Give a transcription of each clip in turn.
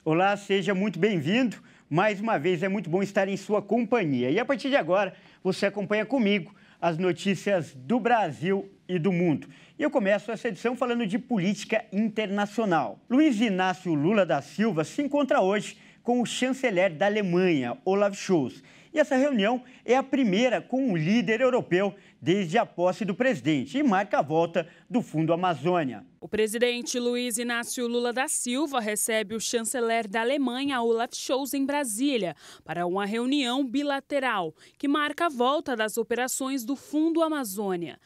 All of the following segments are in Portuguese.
Olá, seja muito bem-vindo. Mais uma vez é muito bom estar em sua companhia. E a partir de agora, você acompanha comigo as notícias do Brasil e do mundo. E eu começo essa edição falando de política internacional. Luiz Inácio Lula da Silva se encontra hoje com o chanceler da Alemanha, Olaf Scholz. E essa reunião é a primeira com um líder europeu desde a posse do presidente e marca a volta do Fundo Amazônia. O presidente Luiz Inácio Lula da Silva recebe o chanceler da Alemanha, Olaf Scholz, em Brasília, para uma reunião bilateral que marca a volta das operações do Fundo Amazônia.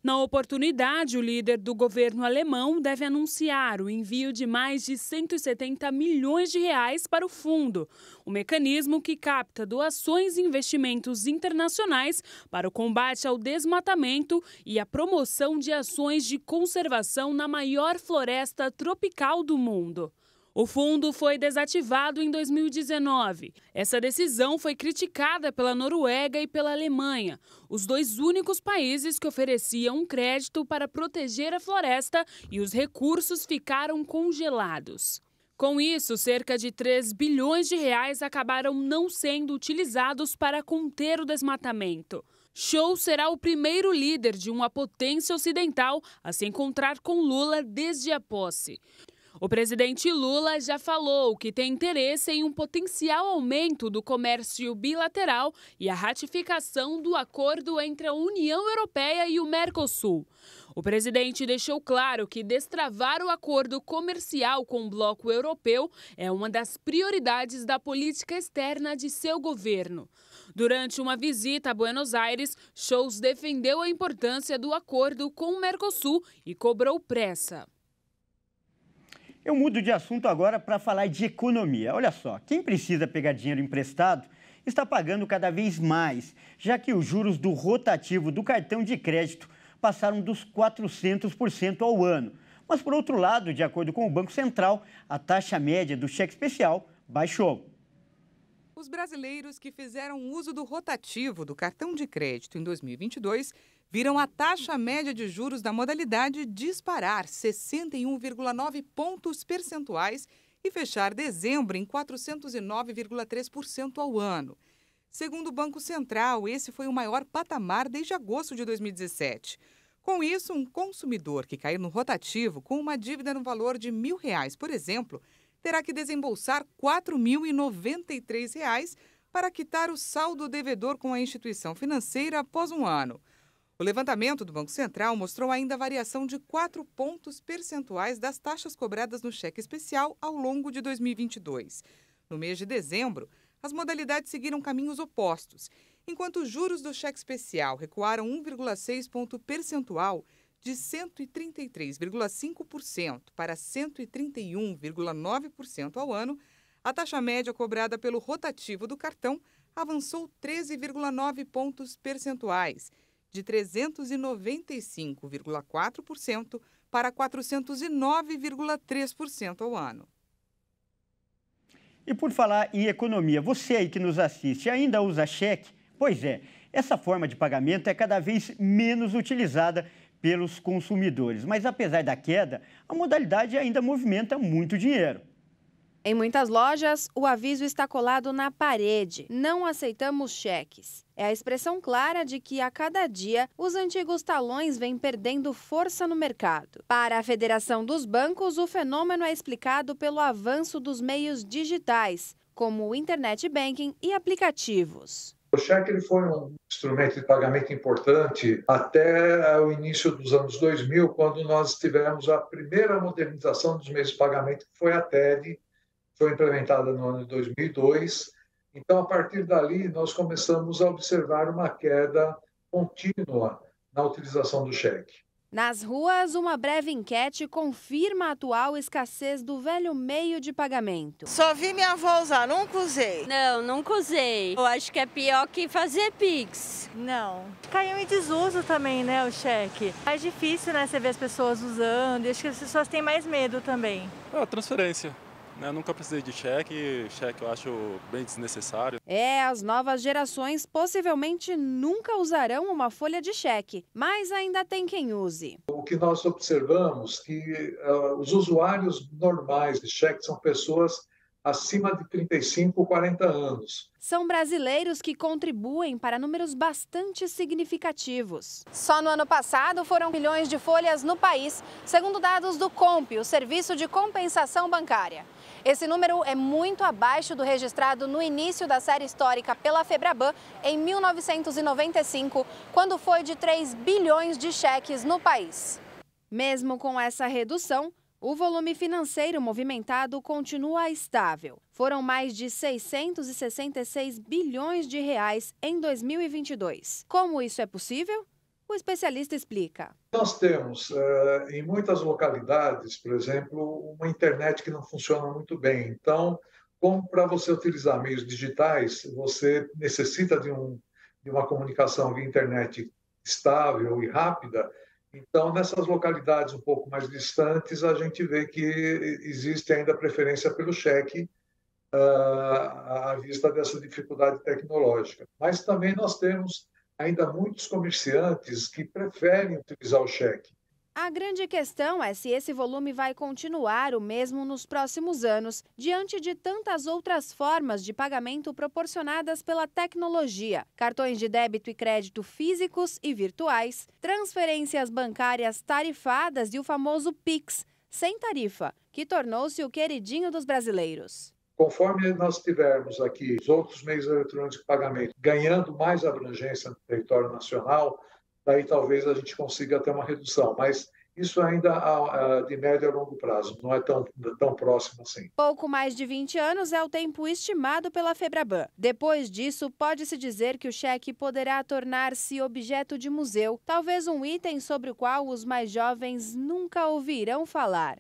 Na oportunidade, o líder do governo alemão deve anunciar o envio de mais de 170 milhões de reais para o fundo, um mecanismo que capta doações e investimentos internacionais para o combate ao desmatamento e a promoção de ações de conservação na maior floresta tropical do mundo. O fundo foi desativado em 2019. Essa decisão foi criticada pela Noruega e pela Alemanha, os dois únicos países que ofereciam um crédito para proteger a floresta, e os recursos ficaram congelados. Com isso, cerca de 3 bilhões de reais acabaram não sendo utilizados para conter o desmatamento. Scholz será o primeiro líder de uma potência ocidental a se encontrar com Lula desde a posse. O presidente Lula já falou que tem interesse em um potencial aumento do comércio bilateral e a ratificação do acordo entre a União Europeia e o Mercosul. O presidente deixou claro que destravar o acordo comercial com o bloco europeu é uma das prioridades da política externa de seu governo. Durante uma visita a Buenos Aires, Scholz defendeu a importância do acordo com o Mercosul e cobrou pressa. Eu mudo de assunto agora para falar de economia. Olha só, quem precisa pegar dinheiro emprestado está pagando cada vez mais, já que os juros do rotativo do cartão de crédito passaram dos 400% ao ano. Mas, por outro lado, de acordo com o Banco Central, a taxa média do cheque especial baixou. Os brasileiros que fizeram uso do rotativo do cartão de crédito em 2022 viram a taxa média de juros da modalidade disparar 61,9 pontos percentuais e fechar dezembro em 409,3% ao ano. Segundo o Banco Central, esse foi o maior patamar desde agosto de 2017. Com isso, um consumidor que cair no rotativo com uma dívida no valor de R$1.000, por exemplo, terá que desembolsar R$ 4.093 para quitar o saldo devedor com a instituição financeira após um ano. O levantamento do Banco Central mostrou ainda a variação de 4 pontos percentuais das taxas cobradas no cheque especial ao longo de 2022. No mês de dezembro, as modalidades seguiram caminhos opostos. Enquanto os juros do cheque especial recuaram 1,6 ponto percentual, de 133,5% para 131,9% ao ano, a taxa média cobrada pelo rotativo do cartão avançou 13,9 pontos percentuais, de 395,4% para 409,3% ao ano. E por falar em economia, você aí que nos assiste ainda usa cheque? Pois é, essa forma de pagamento é cada vez menos utilizada pelos consumidores. Mas apesar da queda, a modalidade ainda movimenta muito dinheiro. Em muitas lojas, o aviso está colado na parede: não aceitamos cheques. É a expressão clara de que, a cada dia, os antigos talões vêm perdendo força no mercado. Para a Federação dos Bancos, o fenômeno é explicado pelo avanço dos meios digitais, como o internet banking e aplicativos. O cheque ele foi um instrumento de pagamento importante até o início dos anos 2000, quando nós tivemos a primeira modernização dos meios de pagamento, que foi a TED, foi implementada no ano de 2002. Então, a partir dali, nós começamos a observar uma queda contínua na utilização do cheque. Nas ruas, uma breve enquete confirma a atual escassez do velho meio de pagamento. Só vi minha avó usar, nunca usei. Não, nunca usei. Eu acho que é pior que fazer Pix. Não. Caiu em desuso também, né, o cheque. É difícil, né, você ver as pessoas usando. E acho que as pessoas têm mais medo também. Transferência. Eu nunca precisei de cheque eu acho bem desnecessário. As novas gerações possivelmente nunca usarão uma folha de cheque, mas ainda tem quem use. O que nós observamos é que os usuários normais de cheque são pessoas acima de 35, 40 anos. São brasileiros que contribuem para números bastante significativos. Só no ano passado foram milhões de folhas no país, segundo dados do COMP, o Serviço de Compensação Bancária. Esse número é muito abaixo do registrado no início da série histórica pela Febraban em 1995, quando foi de 3 bilhões de cheques no país. Mesmo com essa redução, o volume financeiro movimentado continua estável. Foram mais de 666 bilhões de reais em 2022. Como isso é possível? O especialista explica. Nós temos, em muitas localidades, por exemplo, uma internet que não funciona muito bem. Então, como para você utilizar meios digitais, você necessita de uma comunicação via internet estável e rápida. Então, nessas localidades um pouco mais distantes, a gente vê que existe ainda preferência pelo cheque à vista dessa dificuldade tecnológica. Mas também nós temos ainda muitos comerciantes que preferem utilizar o cheque. A grande questão é se esse volume vai continuar o mesmo nos próximos anos, diante de tantas outras formas de pagamento proporcionadas pela tecnologia. Cartões de débito e crédito físicos e virtuais, transferências bancárias tarifadas e o famoso Pix, sem tarifa, que tornou-se o queridinho dos brasileiros. Conforme nós tivermos aqui os outros meios eletrônicos de pagamento ganhando mais abrangência no território nacional, daí talvez a gente consiga ter uma redução, mas isso ainda de médio a longo prazo, não é tão próximo assim. Pouco mais de 20 anos é o tempo estimado pela Febraban. Depois disso, pode-se dizer que o cheque poderá tornar-se objeto de museu, talvez um item sobre o qual os mais jovens nunca ouvirão falar.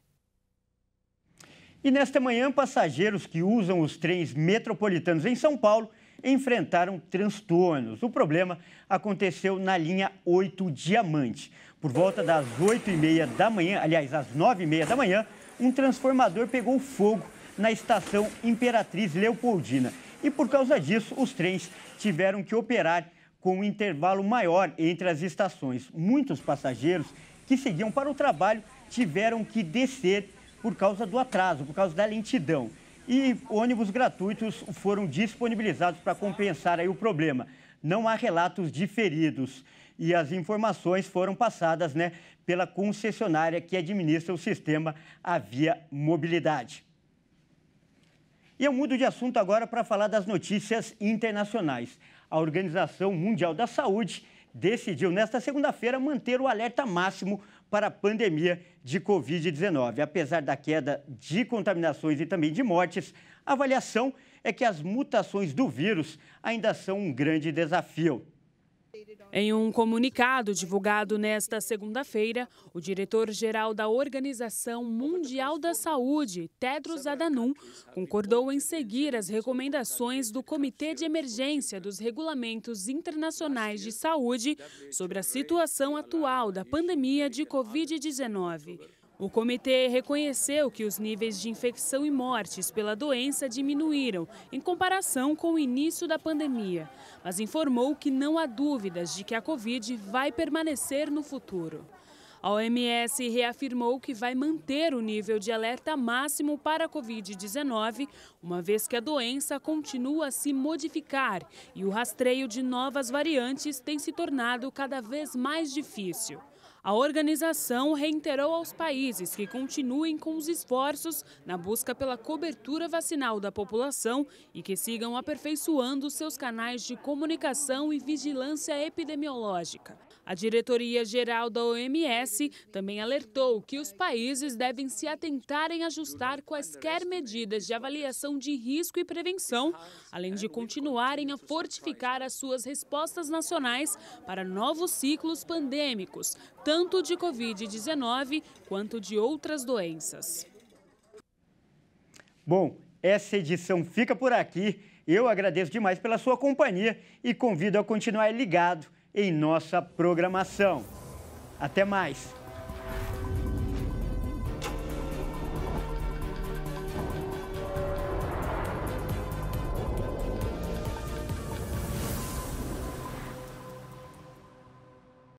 E nesta manhã, passageiros que usam os trens metropolitanos em São Paulo enfrentaram transtornos. O problema aconteceu na linha 8 Diamante. Por volta das 8h30 da manhã, aliás, às 9h30 da manhã, um transformador pegou fogo na estação Imperatriz Leopoldina. E por causa disso, os trens tiveram que operar com um intervalo maior entre as estações. Muitos passageiros que seguiam para o trabalho tiveram que descer por causa do atraso, por causa da lentidão. E ônibus gratuitos foram disponibilizados para compensar aí o problema. Não há relatos de feridos. E as informações foram passadas, pela concessionária que administra o sistema A Via Mobilidade. E eu mudo de assunto agora para falar das notícias internacionais. A Organização Mundial da Saúde decidiu nesta segunda-feira manter o alerta máximo para a pandemia de Covid-19. Apesar da queda de contaminações e também de mortes, a avaliação é que as mutações do vírus ainda são um grande desafio. Em um comunicado divulgado nesta segunda-feira, o diretor-geral da Organização Mundial da Saúde, Tedros Adhanom, concordou em seguir as recomendações do Comitê de Emergência dos Regulamentos Internacionais de Saúde sobre a situação atual da pandemia de Covid-19. O comitê reconheceu que os níveis de infecção e mortes pela doença diminuíram em comparação com o início da pandemia, mas informou que não há dúvidas de que a Covid vai permanecer no futuro. A OMS reafirmou que vai manter o nível de alerta máximo para a Covid-19, uma vez que a doença continua a se modificar e o rastreio de novas variantes tem se tornado cada vez mais difícil. A organização reiterou aos países que continuem com os esforços na busca pela cobertura vacinal da população e que sigam aperfeiçoando seus canais de comunicação e vigilância epidemiológica. A diretoria-geral da OMS também alertou que os países devem se atentar em ajustar quaisquer medidas de avaliação de risco e prevenção, além de continuarem a fortificar as suas respostas nacionais para novos ciclos pandêmicos, tanto de Covid-19 quanto de outras doenças. Bom, essa edição fica por aqui. Eu agradeço demais pela sua companhia e convido a continuar ligado em nossa programação. Até mais!